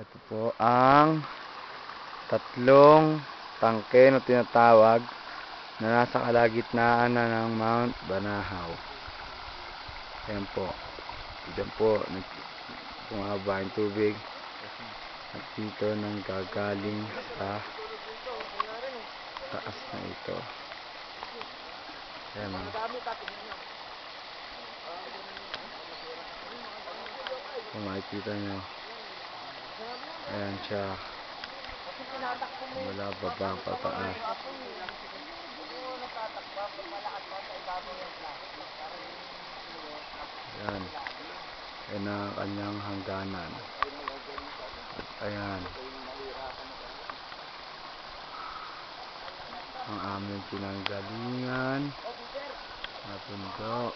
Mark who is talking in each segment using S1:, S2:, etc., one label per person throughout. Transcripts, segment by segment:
S1: Ito po ang tatlong tangke na tinatawag na nasa kalagitnaan na ng Mount Banahaw. Ayan po. Diyan po bumaba yung tubig at dito nang gagaling sa taas na ito. Ayan o. Kung makikita nyo, ayan siya, wala baba pataas. Ayan, ayan ang kanyang hangganan. At ayan ang aming pinanggalingan na bundok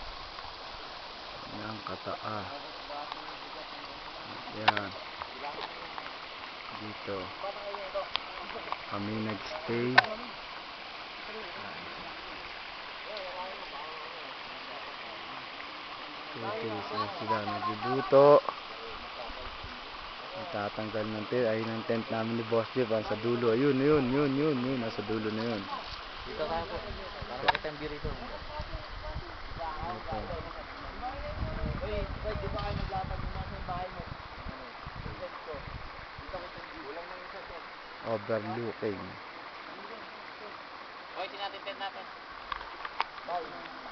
S1: ng kataas. Ayan, dito kami nagstay. Sila nagluluto, nagtatanggal ng tent. Ayun ang tent namin ni Boss Jeff, sa dulo. Ayun, nasa dulo na yun.
S2: Dito tayo po, para makita yung view rito. Di ba kayo naglatag mo sa bahay mo?
S1: Overlooking.
S2: Okay, tinatin natin. Bye.